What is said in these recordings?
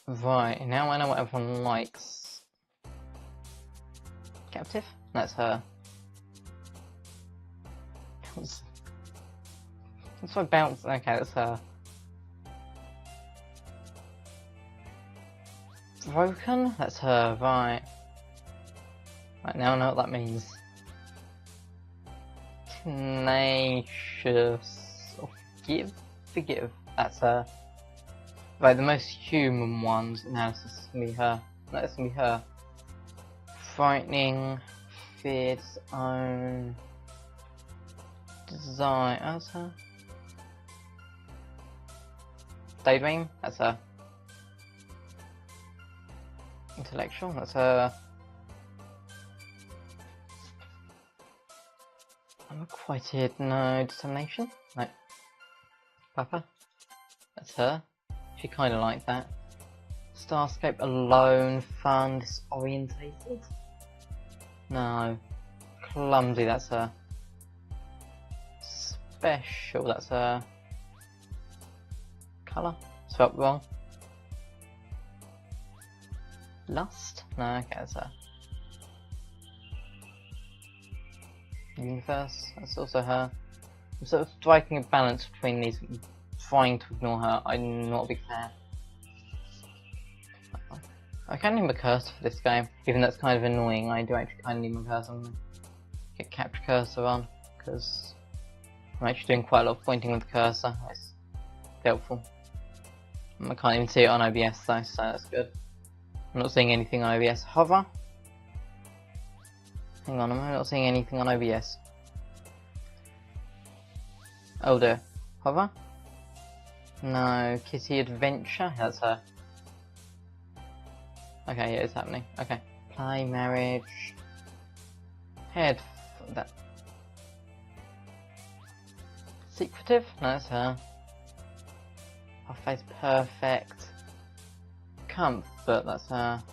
Right, now I know what everyone likes. Captive? That's her. That's why bounce. Okay, that's her. Broken? That's her, right. Right, now I know what that means. Tenacious. Forgive. That's her. Right, the most human ones. Now this is gonna be her. No, this is gonna be her. Frightening. Feared. Own. Desire. That's her. Daydream. That's her. Intellectual. That's her. Unrequited. No. Determination. No. Papa. That's her. She kind of like that. Starscape. Alone. Fun. Disorientated. No. Clumsy. That's her. Special. That's her. Colour. Spelt wrong. Lust? No, okay, that's her. Universe? That's also her. I'm sort of striking a balance between these, trying to ignore her. I'm not a big fan. I can't name a cursor for this game, even though it's kind of annoying. I do actually kind of need my cursor. I'm gonna get capture cursor on, because I'm actually doing quite a lot of pointing with the cursor. It's helpful. I can't even see it on OBS though, so that's good. I'm not seeing anything on OBS. Hover? Hang on, am I not seeing anything on OBS? Oh dear. Hover? No. Kitty Adventure? That's her. Okay, yeah, it's happening. Okay. Play, marriage. Head. That. Secretive? No, that's her. Her face perfect. Comfort, that's her.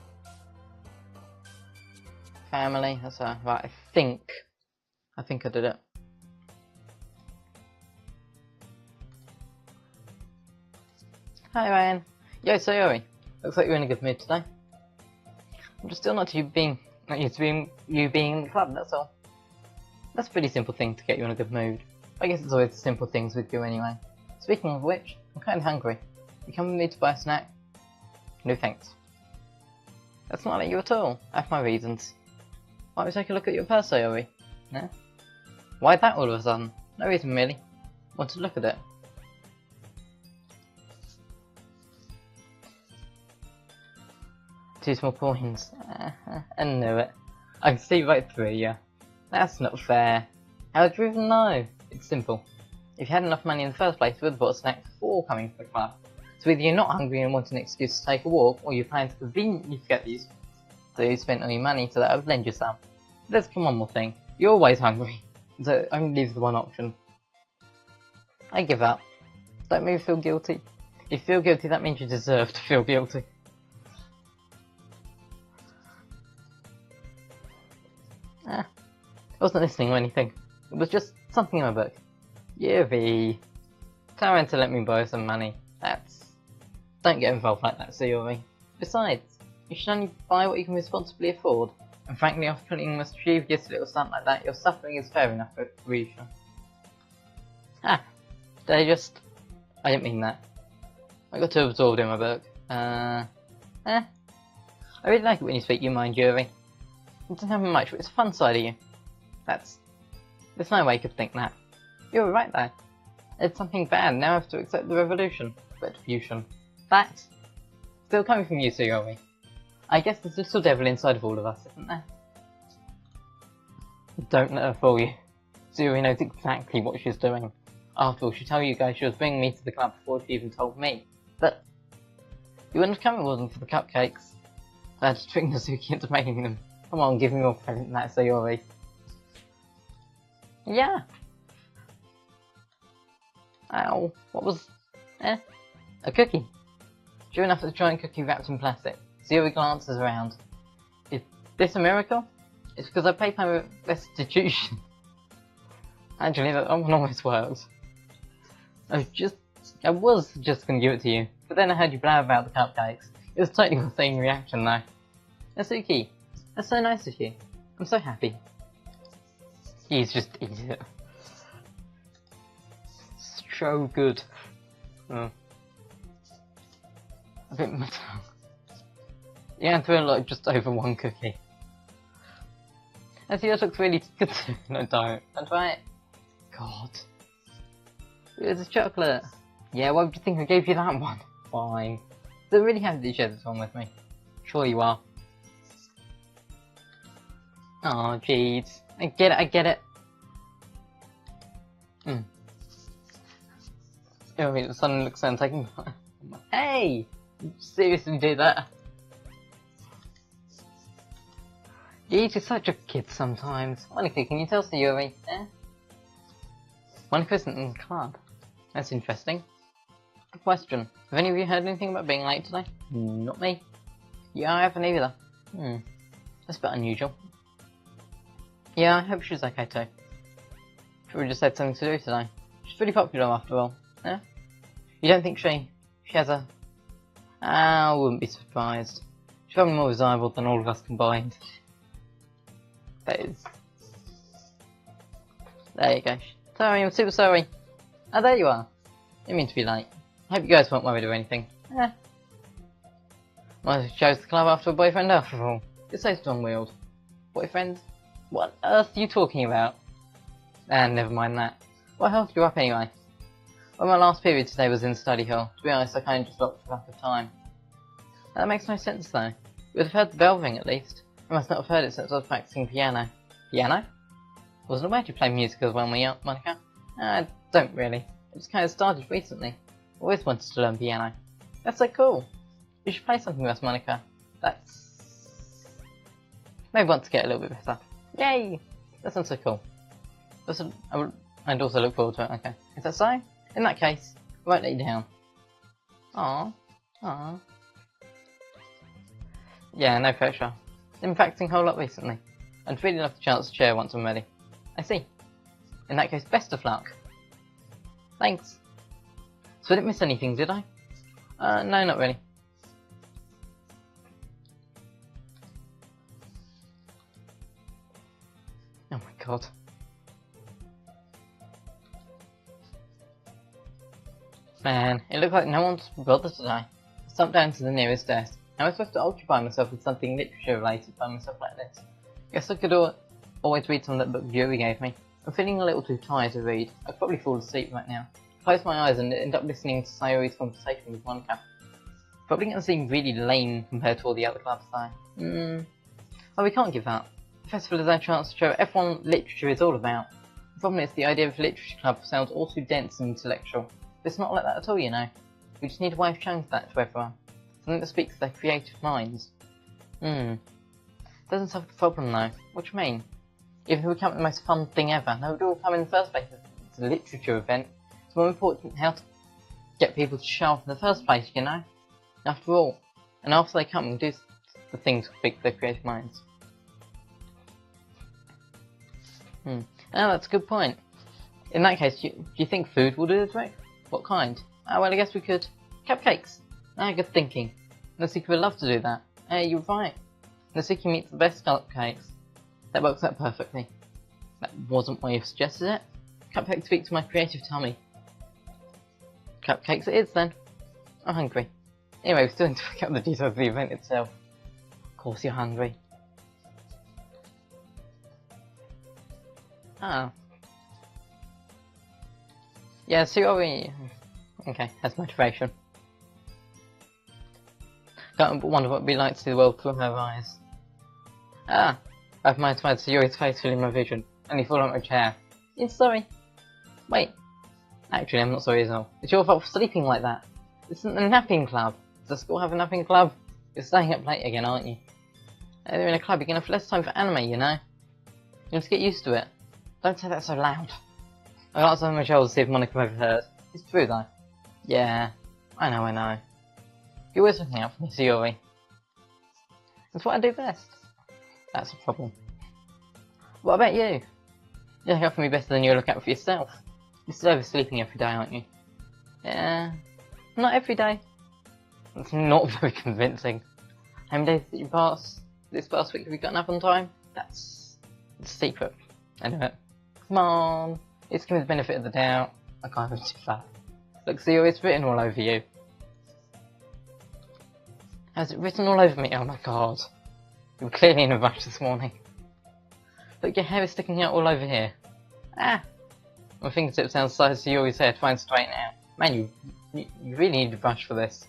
Family, that's her. Right, I think I did it. Hi Ryan. Yo, Sayori. Looks like you're in a good mood today. I'm just still not used to you being in the club, that's all. That's a pretty simple thing to get you in a good mood. I guess it's always the simple things with you anyway. Speaking of which, I'm kinda hungry. You come with me to buy a snack? No thanks. That's not like you at all. I have my reasons. Why don't we take a look at your purse, Sayori? No? Why that all of a sudden? No reason really. Want to look at it. Two small coins. I knew it. I can see right through you. That's not fair. How did you even know? It's simple. If you had enough money in the first place, you would have bought a snack before coming to the club. So either you're not hungry and want an excuse to take a walk, or you plan to conveniently forget these, so you spent all your money so that I would lend you some. There's one more thing. You're always hungry, so only leaves the one option. I give up. Don't make me feel guilty. If you feel guilty, that means you deserve to feel guilty. I wasn't listening or anything. It was just something in my book. Yuri. Tell Ren to let me borrow some money. Don't get involved like that, Sayori. Besides, you should only buy what you can responsibly afford. And frankly, after putting a mischievous little stunt like that, your suffering is fair enough for Risha. I didn't mean that. I got too absorbed in my book. I really like it when you speak your mind, Yuri. It doesn't happen much, but it's a fun side of you. There's no way you could think that. You're right there. It's something bad, now I have to accept the revolution. Retribution. That's still coming from you, Sayori. I guess there's a little devil inside of all of us, isn't there? Don't let her fool you. Sayori knows exactly what she's doing. After all, she told you guys she was bringing me to the club before she even told me. But you wouldn't have come if it wasn't for the cupcakes. I had to trick Nazuki into making them. Come on, give me more credit than that, Sayori. Yeah. Ow. What was... A cookie. Sure enough, it's a giant cookie wrapped in plastic. Sayori glances around. Is this a miracle? It's because I paid my restitution. Actually, that one almost works. I was just gonna give it to you, but then I heard you blab about the cupcakes. It was totally the same reaction though. Natsuki, that's so nice of you. I'm so happy. He's just idiot. So good. Oh. I bit my tongue. Yeah, I'm throwing like just over one cookie. I see that looks really good too. No, don't try it. God. It's a chocolate. Yeah, why would you think I gave you that one? Fine. So I'm really happy that you shared this one with me. Sure you are. Oh, jeez. I get it. Oh, the sun looks so taking. Hey! Seriously do that? Jeez, you're such a kid sometimes. Monica, can you tell Sayuri? Monica isn't in the club. That's interesting. Good question. Have any of you heard anything about being late today? Not me. Yeah, I haven't either. That's a bit unusual. Yeah, I hope she's okay too. She just had something to do today. She's pretty popular after all. Yeah? You don't think she has a... I wouldn't be surprised. She's probably more desirable than all of us combined. That is... There you go. Sorry, I'm super sorry. Oh, there you are. Didn't mean to be late. I hope you guys weren't worried or anything. Well, she chose the club after a boyfriend after all. It's so strong-willed. Boyfriend? What on earth are you talking about? Never mind that. What held you up anyway? Well, my last period today was in study hall. To be honest, I kind of just lost track of time. That makes no sense though. You would have heard the bell ring at least. I must not have heard it since I was practicing piano. Piano? I wasn't aware you play music as well, Monica. I don't really. I just kind of started recently. Always wanted to learn piano. That's so cool. You should play something with us, Monica. That's... Maybe want to get a little bit better. Yay! That sounds so cool. I'd also look forward to it, okay. Is that so? In that case, I won't let you down. Aww. Yeah, no pressure. I've been practicing a whole lot recently. I'd really love the chance to share once I'm ready. I see. In that case, best of luck. Thanks. So I didn't miss anything, did I? No, not really. Oh my god. Man, it looks like no one's bothered today. I stopped down to the nearest desk. How am I supposed to occupy myself with something literature related by myself like this? Guess I could always read some of that book Yuri gave me. I'm feeling a little too tired to read. I'd probably fall asleep right now. Close my eyes and end up listening to Sayori's conversation with Monica. Probably gonna seem really lame compared to all the other clubs though. Oh, we can't give up. The festival is our chance to show everyone what literature is all about. The problem is the idea of a literature club sounds all too dense and intellectual. But it's not like that at all, you know. We just need a way of showing that to everyone. Something that speaks to their creative minds. Doesn't solve the problem though. What do you mean? Even if we come up with the most fun thing ever, no, it would all come in the first place. It's a literature event. It's more important how to get people to show up in the first place, you know? After all. And after they come and do the things that speak to their creative minds. Oh, that's a good point. In that case, do you think food will do the trick? What kind? Oh, well, I guess we could... Cupcakes! Good thinking. Natsuki would love to do that. You're right. Natsuki makes the best cupcakes. That works out perfectly. That wasn't why you suggested it. Cupcakes speak to my creative tummy. Cupcakes it is then. I'm hungry. Anyway, we still need to pick up the details of the event itself. Of course you're hungry. Oh. Yeah, Sayori... Okay, that's motivation. Can't but wonder what it'd be like to see the world through her eyes. I've motivated Sayori's face filling my vision. Only fall out my chair. Yeah, sorry. Wait. Actually, I'm not sorry at all. It's your fault for sleeping like that. This isn't a napping club. Does the school have a napping club? You're staying up late again, aren't you? They're in a club, you're gonna have less time for anime, you know? You must get used to it. Don't say that so loud. I glanced over my shoulder to see if Monica overheard. It's true though. Yeah, I know. You're always looking out for me, Sayori. That's what I do best. That's a problem. What about you? You look out for me better than you look out for yourself. You're still oversleeping every day, aren't you? Yeah, not every day. It's not very convincing. How many days did you pass this past week? Have you gotten up on time? That's the secret. I know it. Come on. Let's give me the benefit of the doubt. I can't even do that. Look, see, it's written all over you. Has it written all over me? Oh my god. You were clearly in a rush this morning. Look, your hair is sticking out all over here. Ah! My fingertips down the side of Yuri's hair, trying to straighten it out. Man, you really need a brush for this.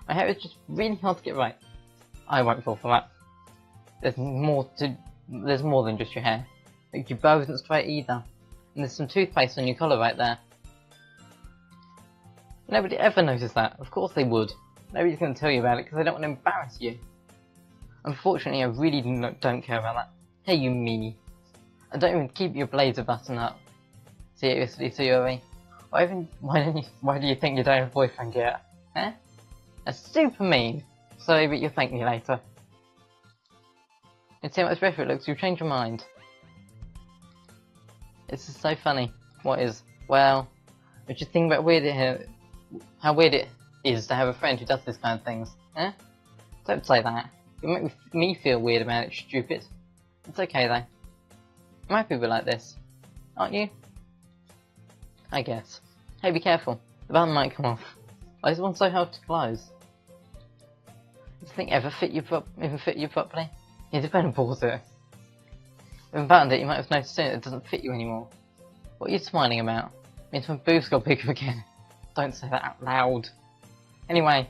My hair is just really hard to get right. I won't fall for that. There's more than just your hair. Like, your bow isn't straight either. And there's some toothpaste on your collar right there. Nobody ever noticed that. Of course they would. Nobody's going to tell you about it because they don't want to embarrass you. Unfortunately, I really don't care about that. Hey, you meanie. I don't even keep your blazer button up. Seriously, Sayori. Why do you think you don't have a boyfriend yet? Eh? That's super mean. Sorry, but you'll thank me later. And see how much better it looks, you'll change your mind. This is so funny. What is? Well, I just think about how weird it is to have a friend who does this kind of things. Eh? Don't say that. You make me feel weird about it, stupid. It's okay though. I'm happy we're like this. Aren't you? I guess. Hey, be careful. The button might come off. Why is one so hard to close? Does the thing ever fit you properly? You better pause it. If you buttoned it, you might have noticed soon it doesn't fit you anymore. What are you smiling about? Means my boobs got bigger again. Don't say that out loud. Anyway,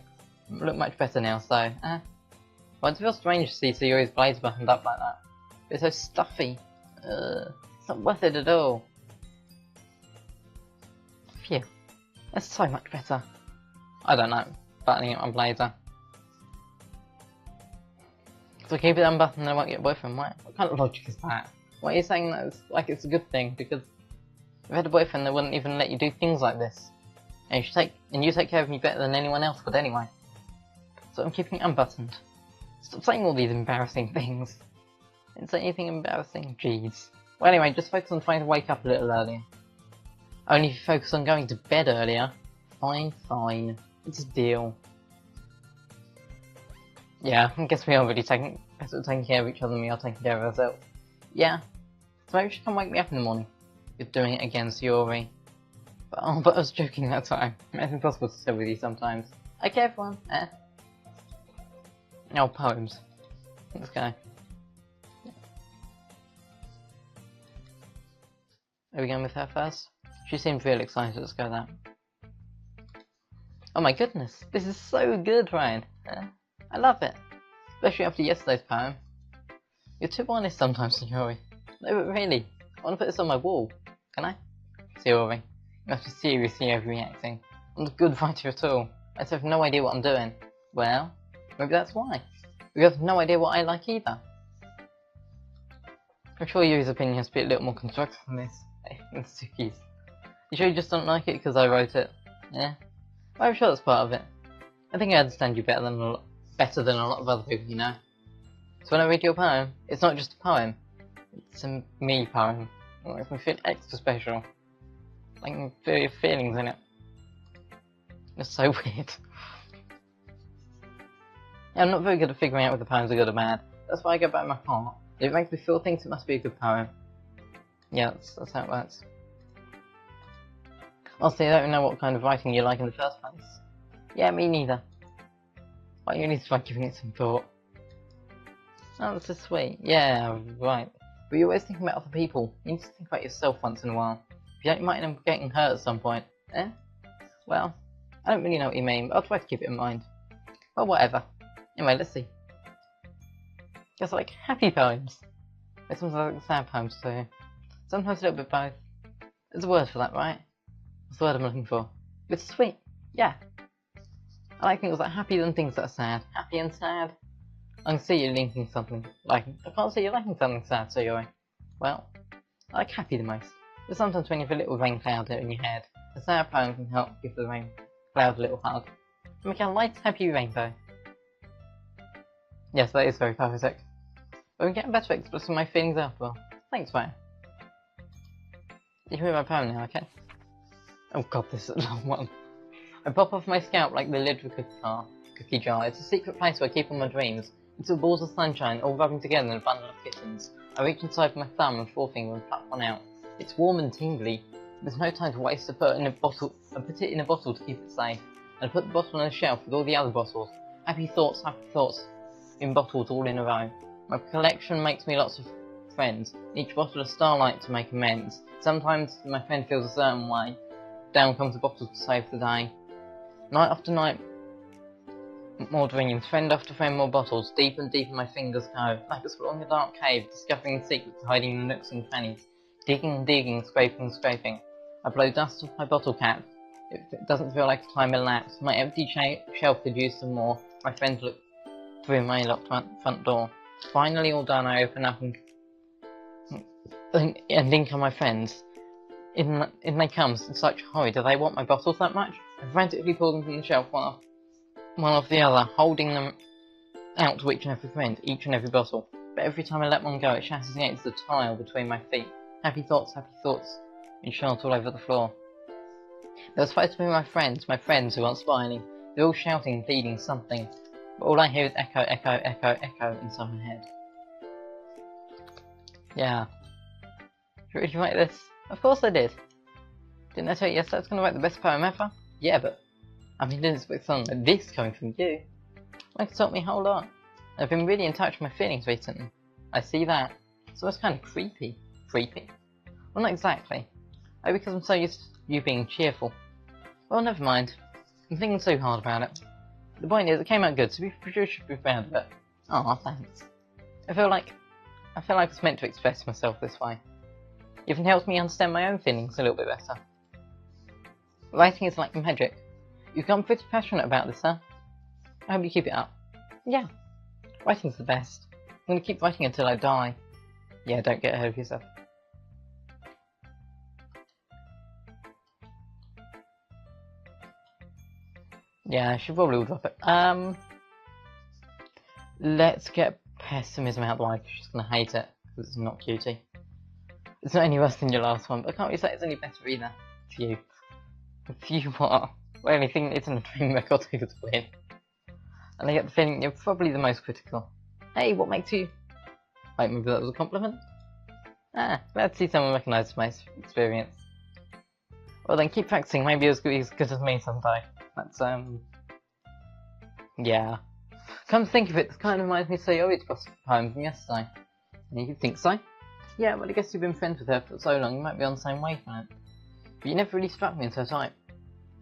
look much better now, so, well, it feels strange to see Sayori's blades buttoned up like that. It's so stuffy. It's not worth it at all. Phew. That's so much better. I don't know. Buttoning it on blazer. So keep it unbuttoned and I won't get a boyfriend. What kind of logic is that? Why are you saying that it's a good thing? Because if you had a boyfriend they wouldn't even let you do things like this. And you take care of me better than anyone else would anyway. So I'm keeping it unbuttoned. Stop saying all these embarrassing things. Didn't say anything embarrassing, jeez. Well anyway, just focus on trying to wake up a little earlier. Only if you focus on going to bed earlier. Fine. It's a deal. Yeah, I guess we are really taking care of each other and we are taking care of ourselves. Yeah. So maybe you should come wake me up in the morning. You're doing it again, Sayori. But I was joking that time. It's impossible to stay with you sometimes. Okay everyone, Oh, poems. Let's go. Are we going with her first? She seemed real excited, let's go that. Oh my goodness, this is so good, Ryan. I love it. Especially after yesterday's poem. You're too honest sometimes, Sayori. No, but really, I want to put this on my wall. Can I? Sayori, you must be seriously overreacting. I'm not a good writer at all. I just have no idea what I'm doing. Well, maybe that's why. You have no idea what I like either. I'm sure Yuri's opinion has to be a little more constructive than this. Hey, it's Doki's. You sure you just don't like it because I wrote it? Yeah? Well, I'm sure that's part of it. I think I understand you better than a lot of other people, you know. So when I read your poem, it's not just a poem. It's a me poem. It makes me feel extra special. Like I feel your feelings in it. It's so weird. Yeah, I'm not very good at figuring out whether poems are good or bad. That's why I go by my heart. If it makes me feel things, it must be a good poem. Yeah, that's how it works. Also, I don't know what kind of writing you like in the first place. Yeah, me neither. Why you need to try giving it some thought. Oh, that's so sweet. Yeah, right. But you're always thinking about other people. You need to think about yourself once in a while. If you don't, you might end up getting hurt at some point. Eh? Well, I don't really know what you mean, but I'll try to keep it in mind. Well, whatever. Anyway, let's see. Guess I like happy poems. But sometimes I like sad poems too. Sometimes a little bit both. There's a word for that, right? What's the word I'm looking for? It's sweet. Yeah. I like things that are happy than things that are sad. Happy and sad. I can see you liking something. I can't see you liking something sad, so you're. Well, I like happy the most. But sometimes when you have a little rain cloud in your head, a sad poem can help give the rain cloud a little hug. And make a light, happy rainbow. Yes, that is very poetic. But I'm getting better at expressing my feelings after all. Thanks, Ryan. You can read my poem now, okay? Oh god, this is a long one. I pop off my scalp like the lid of a guitar. cookie jar. It's a secret place where I keep all my dreams. It's all balls of sunshine, all rubbing together in a bundle of kittens. I reach inside with my thumb and forefinger and pluck one out. It's warm and tingly. There's no time to waste. I put it in a bottle to keep it safe. And I put the bottle on a shelf with all the other bottles. Happy thoughts, in bottles all in a row. My collection makes me lots of friends. Each bottle a starlight to make amends. Sometimes my friend feels a certain way. Down comes a bottle to save the day. Night after night, more dreams. Friend after friend, more bottles. Deeper and deeper my fingers go. Like exploring a dark cave, discovering secrets hiding in nooks and crannies. Digging and digging, scraping and scraping. I blow dust off my bottle cap. It doesn't feel like time elapsed. My empty shelf could use some more. My friends look through my locked front door. Finally all done, I open up and in come my friends. In they come, in such hurry. Do they want my bottles that much? I frantically pull them from the shelf one off the other, holding them out to each and every friend, each and every bottle. But every time I let one go, it shatters against the tile between my feet. Happy thoughts, in shot all over the floor. They were supposed to be my friends who aren't smiling. They're all shouting, pleading something. But all I hear is echo, echo, echo, echo inside my head. Yeah. Did you write this? Of course I did. Didn't I tell you yesterday I was going to write the best poem ever? Yeah, but I've been doing this with something like this coming from you. That could help me a whole lot. I've been really in touch with my feelings recently. I see that. So it's kind of creepy. Creepy? Well, not exactly. Oh, because I'm so used to you being cheerful. Well, never mind. I'm thinking so hard about it. The point is, it came out good, so we should be proud of it. Aw, thanks. I feel like it's meant to express myself this way. It even helps me understand my own feelings a little bit better. Writing is like magic. You've become pretty passionate about this, huh? I hope you keep it up. Yeah. Writing's the best. I'm gonna keep writing until I die. Yeah, don't get ahead of yourself. Yeah, I should probably drop it. Let's get pessimism out of the way, because she's gonna hate it, because it's not cutie. It's not any worse than your last one, but I can't really say it's any better either. Phew. Phew what? Well, anything that isn't a dream record I could win. And I get the feeling you're probably the most critical. Hey, what makes you... Wait, maybe that was a compliment? Ah, glad to see someone recognise my experience. Well then, keep practicing, maybe you'll be as good as me someday. That's, yeah. Come to think of it, this kind of reminds me of Sayori's gossip poem from yesterday. And you think so? Yeah, well I guess you've been friends with her for so long, you might be on the same wavelength. But you never really struck me as her type.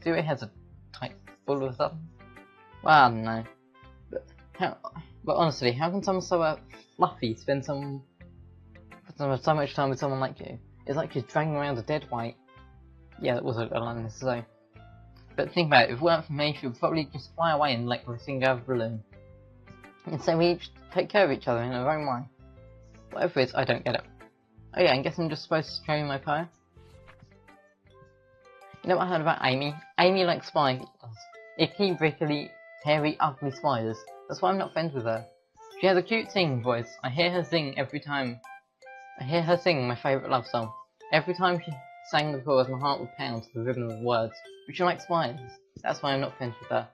Sayori has a type full of something. Well, I don't know. But honestly, how can someone so fluffy spend so much time with someone like you? It's like she's dragging around a dead weight. Yeah, that was a line necessary. But think about it, if it weren't for me, she would probably just fly away and let everything go of a balloon. And so we each take care of each other in our own way. Whatever it is, I don't get it. Oh yeah, I guess I'm just supposed to show you my poem. You know what I heard about Amy? Amy likes spiders. Icky, prickly, hairy, ugly spiders. That's why I'm not friends with her. She has a cute singing voice. I hear her sing every time. I hear her sing my favourite love song. Every time she sang the chorus, my heart would pound to the rhythm of the words. But she likes spiders. That's why I'm not friends with her.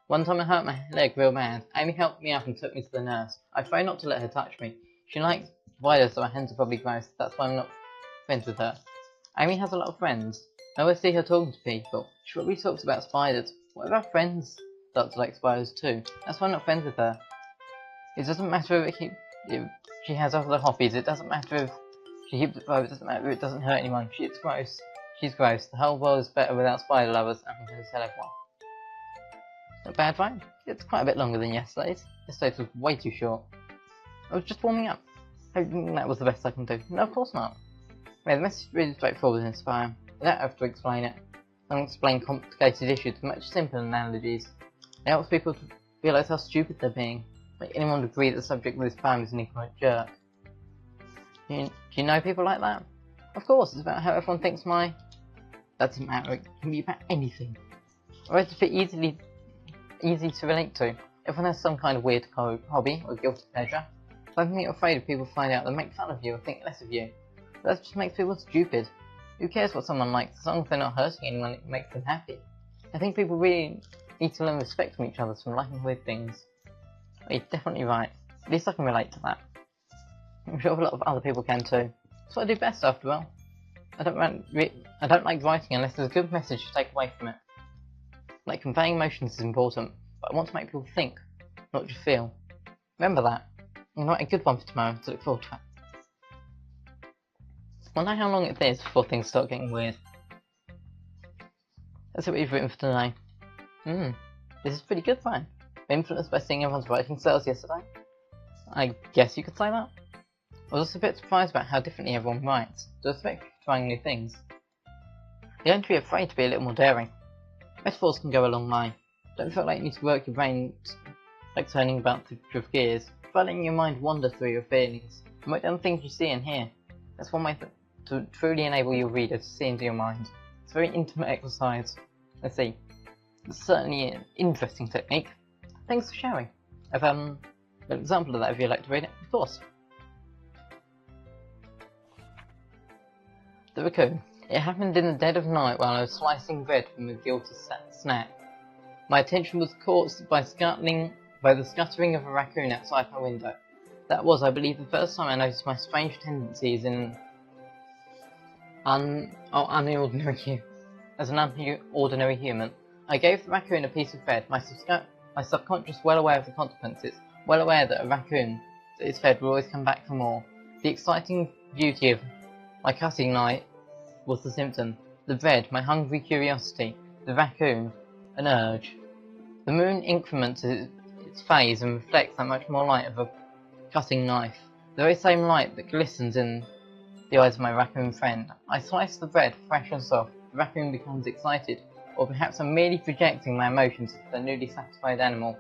One time I hurt my leg real bad. Amy helped me up and took me to the nurse. I tried not to let her touch me. She likes spiders, so her hands are probably gross. That's why I'm not friends with her. Amy has a lot of friends. I always see her talking to people. She probably talks about spiders. What if our friends start to like spiders too? That's why I'm not friends with her. It doesn't matter if she has other hobbies. It doesn't matter if she keeps it private. It doesn't matter if it doesn't hurt anyone. It's gross. She's gross. The whole world is better without spider lovers. I'm going to tell everyone. Not bad, right? It's quite a bit longer than yesterday's. Yesterday's was way too short. I was just warming up. I think that was the best I can do. No, of course not. Yeah, the message is really straightforward and inspiring. I don't have to explain it. I don't explain complicated issues with much simpler analogies. It helps people to realise how stupid they're being. Like anyone would agree that the subject of this poem is an ignorant jerk. Do you know people like that? Of course, it's about how everyone thinks my... That doesn't matter, it can be about anything. Or it's easy to relate to. Everyone has some kind of weird hobby or guilty pleasure. Something you're afraid of people find out, they'll make fun of you or think less of you. But that just makes people stupid. Who cares what someone likes, as long as they're not hurting anyone, it makes them happy. I think people really need to learn respect from each other from liking weird things. You're definitely right. At least I can relate to that. I'm sure a lot of other people can too. That's what I do best after all. I don't like writing unless there's a good message to take away from it. Like conveying emotions is important, but I want to make people think, not just feel. Remember that. I'm writing a good one for tomorrow to look forward to it. I wonder how long it is before things start getting weird. That's what we've written for today. This is pretty good, fine. Influenced by seeing everyone's writing styles yesterday? I guess you could say that. I was also a bit surprised about how differently everyone writes. I respect trying new things. You don't have to be afraid to be a little more daring. Metaphors can go a long way. Don't feel like you need to work your brain like turning about with gears. Try letting your mind wander through your feelings and write down the things you see and hear. That's one way to truly enable your reader to see into your mind. It's a very intimate exercise. Let's see. It's certainly an interesting technique. Thanks for sharing. I've an example of that if you'd like to read it, of course. The raccoon. It happened in the dead of night while I was slicing bread from a guilty snack. My attention was caught by the scuttering of a raccoon outside my window. That was, I believe, the first time I noticed my strange tendencies in as an unordinary human. I gave the raccoon a piece of bread, my subconscious well aware of the consequences, well aware that a raccoon that is fed will always come back for more. The exciting beauty of my cutting knife was the symptom. The bread, my hungry curiosity. The raccoon, an urge. The moon increments its phase and reflects that much more light of a cutting knife. The very same light that glistens in the eyes of my raccoon friend. I slice the bread, fresh and soft. The raccoon becomes excited, or perhaps I'm merely projecting my emotions to the newly satisfied animal.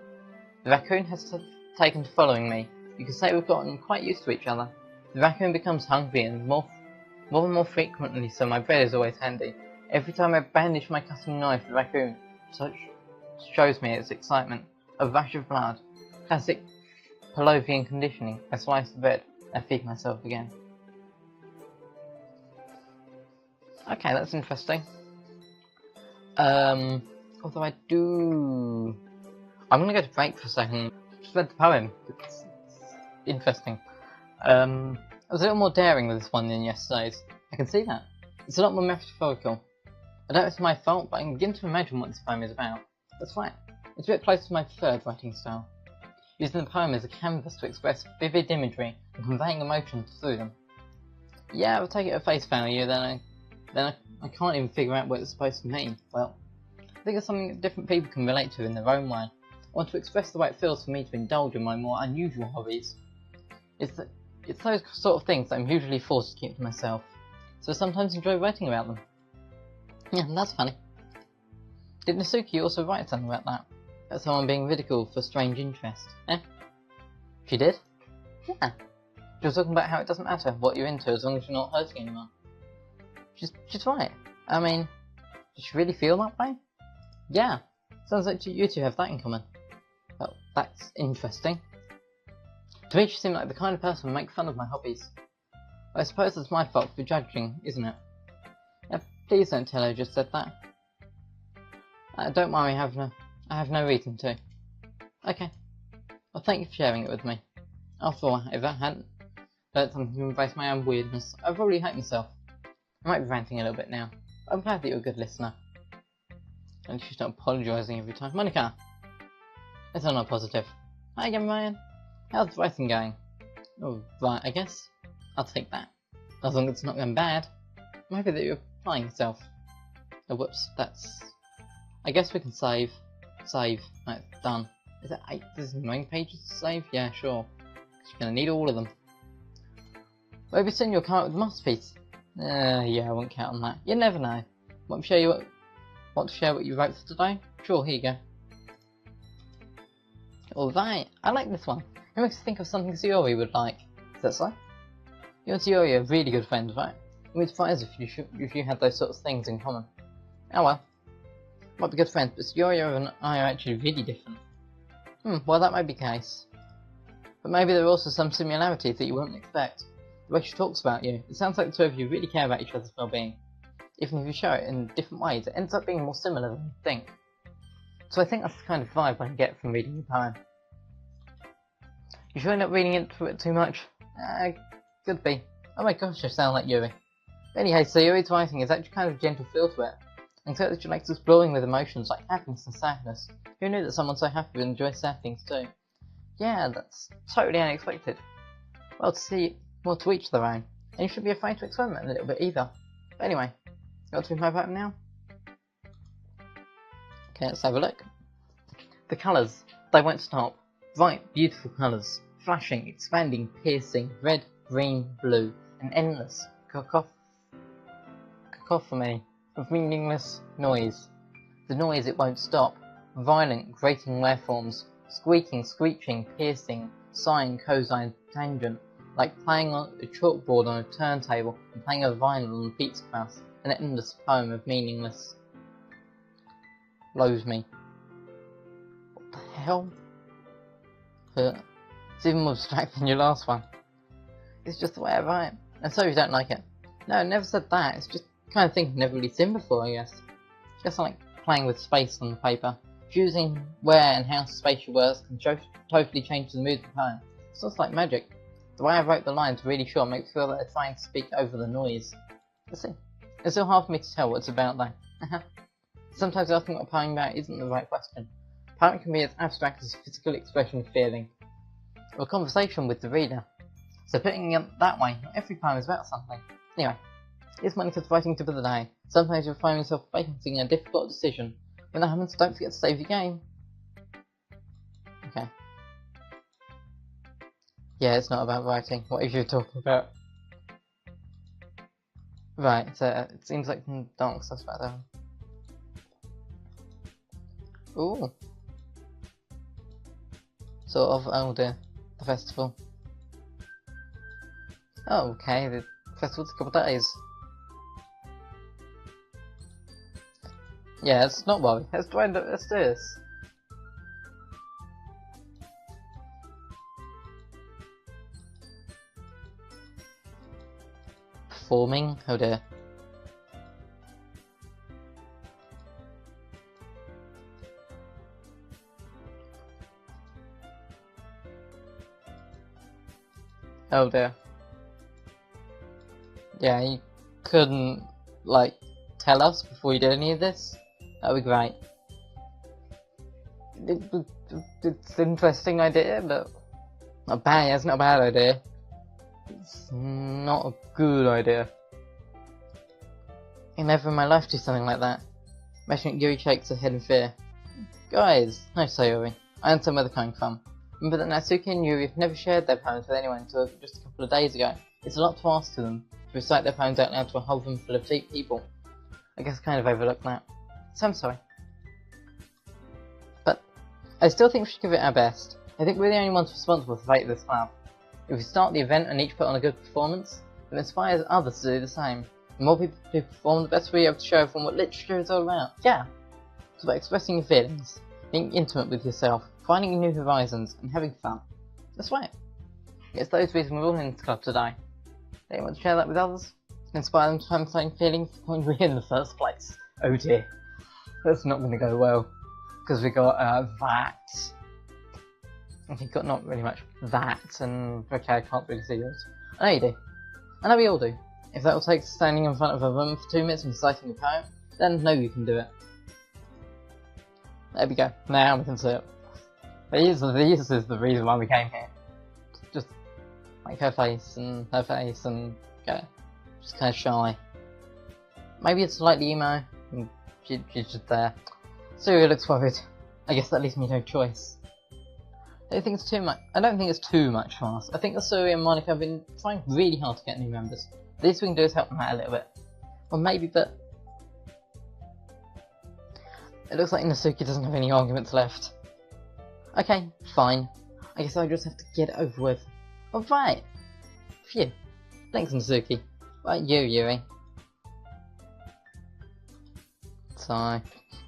The raccoon has taken to following me. You could say we've gotten quite used to each other. The raccoon becomes hungry and more and more frequently, so my bread is always handy. Every time I brandish my cutting knife, the raccoon shows me its excitement. A rush of blood. Classic Pavlovian conditioning. I slice the bread and feed myself again. Okay, that's interesting. Although I'm gonna go to break for a second. Just read the poem. It's interesting. I was a little more daring with this one than yesterday's. I can see that. It's a lot more metaphorical. I don't know if it's my fault, but I can begin to imagine what this poem is about. That's right. It's a bit close to my preferred writing style. Using the poem as a canvas to express vivid imagery and conveying emotions through them. Yeah, I'll take it at face value, then I can't even figure out what it's supposed to mean. Well, I think it's something that different people can relate to in their own way. I want to express the way it feels for me to indulge in my more unusual hobbies. It's those sort of things that I'm usually forced to keep to myself, so I sometimes enjoy writing about them. Yeah, that's funny. Did Nasuki also write something about that? About someone being ridiculed for strange interest? She did? Yeah. She was talking about how it doesn't matter what you're into as long as you're not hurting anyone. She's right. I mean, does she really feel that way? Yeah. Sounds like you two have that in common. Well, that's interesting. To me, she seemed like the kind of person who would make fun of my hobbies. I suppose it's my fault for judging, isn't it? Please don't tell her I just said that. Don't worry, I have no reason to. Okay. Well, thank you for sharing it with me. After all, if I hadn't learned something to embrace my own weirdness, I'd probably hate myself. I might be ranting a little bit now, but I'm glad that you're a good listener. And she's not apologising every time. Monica! Let's not positive. Hi again, Ryan. How's the writing going? Oh, right, I guess. I'll take that. As long as it's not going bad. I'm happy that you're applying yourself. Oh, whoops, that's... I guess we can save. Save. Right, done. Is that 8? There's 9 pages to save? Yeah, sure. You're gonna need all of them. Maybe soon you'll come up with a masterpiece. Yeah, I won't count on that. You never know. Want to share what you wrote for today? Sure, here you go. Alright, I like this one. It makes me think of something Sayori would like. Is that so? You and Sayori are really good friends, right? I'd be surprised if you had those sorts of things in common. Oh well. Might be good friends, but Sayori and I are actually really different. Well that might be the case. But maybe there are also some similarities that you wouldn't expect. The way she talks about you, it sounds like the two of you really care about each other's well-being. Even if you show it in different ways, it ends up being more similar than you think. So I think that's the kind of vibe I get from reading the poem. You sure you're not reading into it too much? Could be. Oh my gosh, I sound like Yuri. But anyhow, so Yuri's writing is actually kind of a gentle feel to it. And so that she likes exploring with emotions like happiness and sadness. Who knew that someone so happy would enjoy sad things too? Yeah, that's totally unexpected. Well, to each their own. And you shouldn't be afraid to experiment a little bit either. But anyway, got to read my poem now? Okay, let's have a look. The colours, they won't stop. Bright, beautiful colours. Flashing, expanding, piercing, red, green, blue. An endless cacophony of meaningless noise. The noise, it won't stop. Violent, grating waveforms. Squeaking, screeching, piercing, sine, cosine, tangent. Like playing on a chalkboard on a turntable and playing a vinyl on a pizza crust. An endless poem of meaningless. Blows me. What the hell? It's even more abstract than your last one. It's just the way I write. And so you don't like it. No, I never said that. It's just the kind of thing I've never really seen before, I guess. It's just like playing with space on the paper. Choosing where and how spatial words can totally change the mood of the poem. It's just like magic. The way I wrote the lines really sure makes me feel that they're trying to speak over the noise. Let's see. It's still hard for me to tell what it's about though. Sometimes asking what a poem about isn't the right question. A poem can be as abstract as a physical expression of feeling, or a conversation with the reader. So putting it that way, not every poem is about something. Anyway, here's Monica's writing tip of the day. Sometimes you'll find yourself facing a difficult decision. When that happens, don't forget to save your game. Okay. Yeah, it's not about writing. What are you talking about? Right, so it seems like some dark stuff's about that. Ooh. Sort of, oh dear. The festival. Oh, okay, the festival's a couple of days. Yeah, let's not worry. Let's do this. Performing? Oh dear. Oh dear. Yeah, you couldn't, like, tell us before you did any of this? That would be great. It's an interesting idea, but not bad. It's not a bad idea. It's not a good idea. I never in my life do something like that. Imagine Yuri shakes her head in fear. Guys, no Sayori. I understand where they're coming from. Remember that Natsuki and Yuri have never shared their poems with anyone until just a couple of days ago. It's a lot to ask to them to recite their poems out loud to a whole room full of people. I guess I kind of overlooked that. So I'm sorry. But I still think we should give it our best. I think we're the only ones responsible for the fate of this club. If we start the event and each put on a good performance, it inspires others to do the same. The more people who perform, the better we're able to show everyone what literature is all about. Yeah! It's about expressing your feelings, being intimate with yourself, finding new horizons, and having fun. That's right. It's those reasons we're all in this club today. They want to share that with others? Inspire them to have the same feelings when we're in the first place. Oh dear. That's not going to go well. Because we got that. We've got not really much that, and okay, I can't really see yours. I know you do. I know we all do. If that will take standing in front of a room for 2 minutes and reciting a poem, then no, you can do it. There we go. Now we can see it. This is the reason why we came here. Just like her face and okay, just kind of shy. Maybe it's slightly emo. And she's just there. Surya looks worried. I guess that leaves me no choice. I don't think it's too much. I don't think it's too much for us. I think that Surya and Monica have been trying really hard to get new members. The least we can do is help them out a little bit. Well, maybe, but it looks like Natsuki doesn't have any arguments left. Okay, fine. I guess I'll just have to get it over with. Alright. Phew. Thanks, Natsuki. Right, Yuri. So, I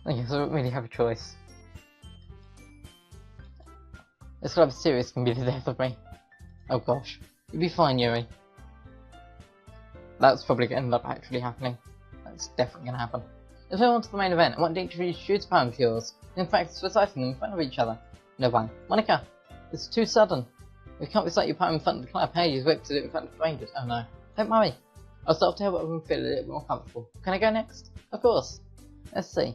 guess I don't really have a choice. This club is serious, can be the death of me. Oh gosh. You'll be fine, Yuri. That's probably going to end up actually happening. That's definitely going to happen. Let's move on to the main event. I want to introduce shooter poem of yours. In fact, it's reciting them in front of each other. No one. Monica, it's too sudden. We can't recite your poem in front of the club. Hey, you've whipped to do it in front of strangers. Oh no. Don't worry. I'll start to help everyone feel a little bit more comfortable. Can I go next? Of course. Let's see.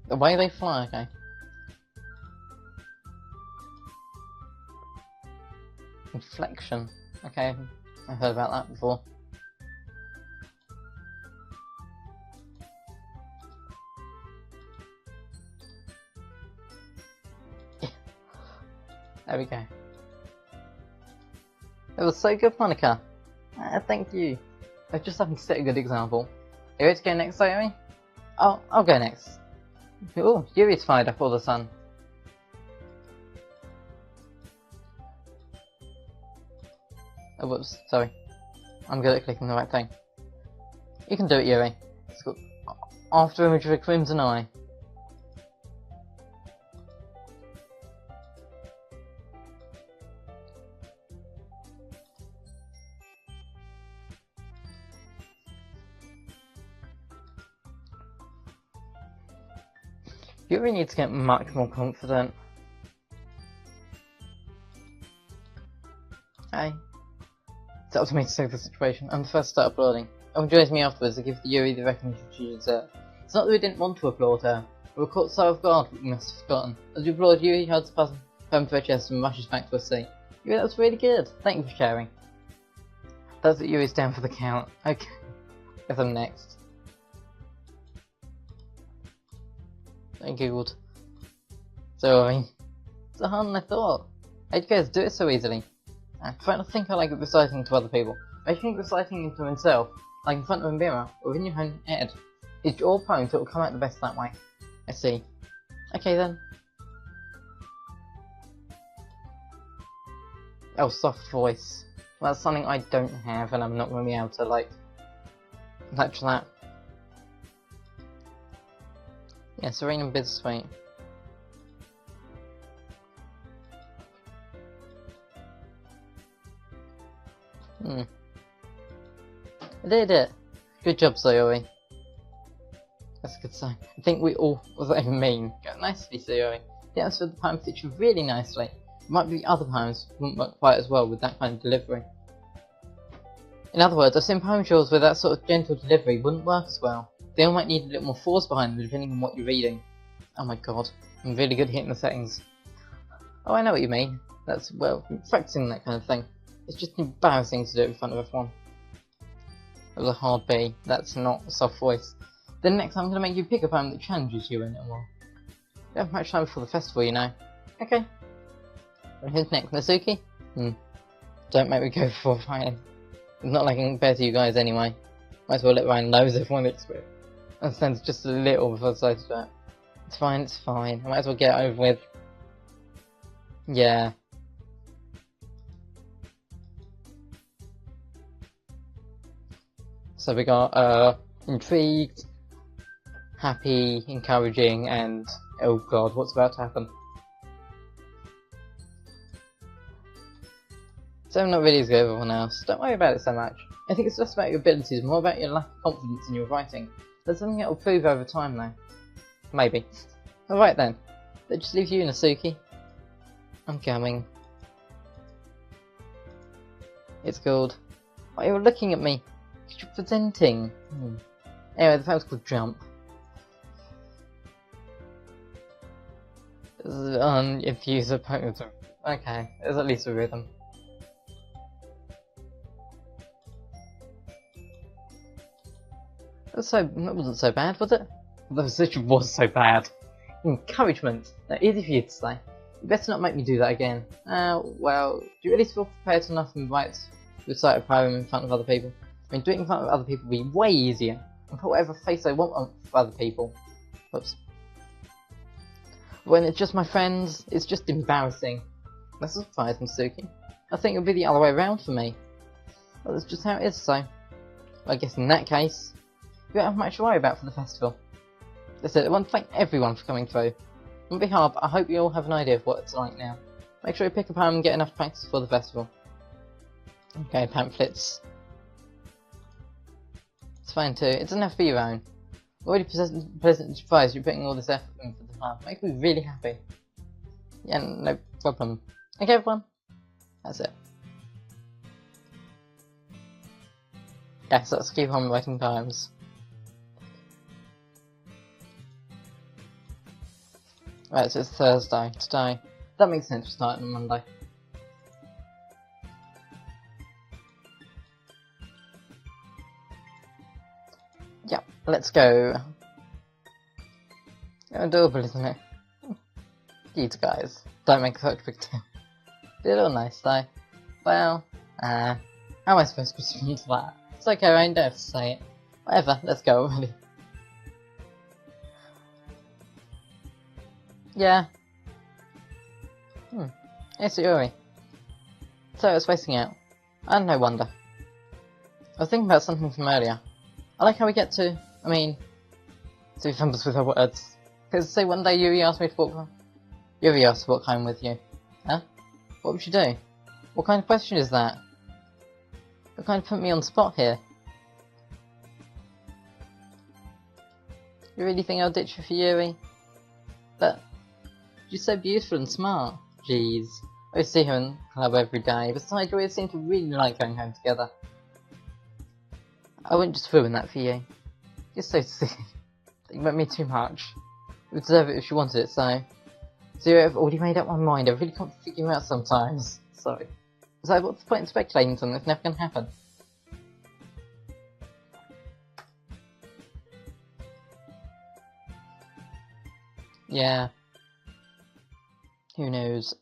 The way they fly, okay. Inflection. Okay, I've heard about that before. There we go. It was so good, Monica. Thank you. I just happened to set a good example. Are you ready to go next, Sayori? I'll go next. Oh, Yuri's fired up all the sun. Oh, whoops, sorry. I'm good at clicking the right thing. You can do it, Yuri. It's called After Image of a Crimson Eye. Yuri needs to get much more confident. Hey. It's up to me to save the situation. I'm the first to start applauding. Everyone joins me afterwards to give Yuri the recognition she deserves. It's not that we didn't want to applaud her. We were caught so off guard we must have forgotten. As we applaud, Yuri holds the puzzle home to her chest and rushes back to her seat. Yuri, that was really good. Thank you for sharing. That's what Yuri's down for the count. Okay. Guess I'm next. I googled. Sorry. It's harder than I thought. How'd you guys do it so easily? I try not to think I like reciting to other people. I think reciting to himself, like in front of a mirror, or in your own head, is your poem, so it will come out the best that way. I see. Okay then. Oh, soft voice. Well, that's something I don't have, and I'm not going to be able to, like, match that. Yeah, serene and bittersweet. I did it! Good job, Sayori. That's a good sign. I think we all... What does that even mean? Go nicely, Sayori. The answer of the poem fits you really nicely. There might be other poems wouldn't work quite as well with that kind of delivery. In other words, I've seen poems yours where that sort of gentle delivery wouldn't work as well. They all might need a little more force behind them depending on what you're reading. Oh my god, I'm really good at hitting the settings. Oh, I know what you mean. That's, well, practicing that kind of thing. It's just embarrassing to do it in front of everyone. That was a hard B. That's not a soft voice. Then next time I'm going to make you pick a poem that challenges you in it more. We don't have much time before the festival, you know. Okay. And who's next? Nasuki? Don't make me go before fighting. It's not like I can compare to you guys anyway. Might as well let Ryan know everyone expert. Understands just a little before I decide to do it. It's fine, it's fine. I might as well get it over with. Yeah. So we got intrigued, happy, encouraging, and oh god, what's about to happen? So I'm not really as good as everyone else. Don't worry about it so much. I think it's less about your abilities, more about your lack of confidence in your writing. There's something that will prove over time though. Maybe. Alright then. That just leaves you, Nasuki. I'm coming. It's called... Why you're looking at me? Because you're presenting. Anyway, the poem's called Jump. If you use a poem... Okay, there's at least a rhythm. That wasn't so bad, was it? The position was so bad. Encouragement. Now, easy for you to say. You better not make me do that again. Well, do you really feel prepared enough and right to recite a poem in front of other people? I mean, doing it in front of other people would be way easier. And put whatever face I want on for other people. Whoops. When it's just my friends, it's just embarrassing. That's a surprise, Nasuki. I think it would be the other way around for me. Well, that's just how it is, so... Well, I guess in that case... You don't have much to worry about for the festival. That's it, I want to thank everyone for coming through. It won't be hard, but I hope you all have an idea of what it's like now. Make sure you pick a poem and get enough practice for the festival. Okay, pamphlets. It's fine too. It doesn't have to be your own. Already pleasantly surprised you're putting all this effort in for the plan. Makes me really happy. Yeah, no problem. Okay, everyone. That's it. Yeah, so let's keep on writing times. Right, so it's Thursday today. That makes sense for starting on Monday. Yep, let's go. Adorable, isn't it? These guys. Don't make such a big deal. Be a little nice though. Well, how am I supposed to respond to that? It's okay, I don't have to say it. Whatever, let's go already. Yeah. It's Yuri. So I was spacing out. And no wonder. I was thinking about something from earlier. I like how we get to, so he fumbles with her words. Because say one day Yuri asked me to walk home. Yuri asked to walk home with you. Huh? What would you do? What kind of question is that? You kind of put me on the spot here. You really think I'll ditch you for Yuri? But you're so beautiful and smart. Jeez. I see her in club every day. Besides, you always seem to really like going home together. I wouldn't just ruin that for you. You're so silly. You want me too much. You would deserve it if you wanted it, so... So I've already made up my mind. I really can't figure you out sometimes. Sorry. So what's the point in speculating something that's never gonna happen? Yeah. Who knows?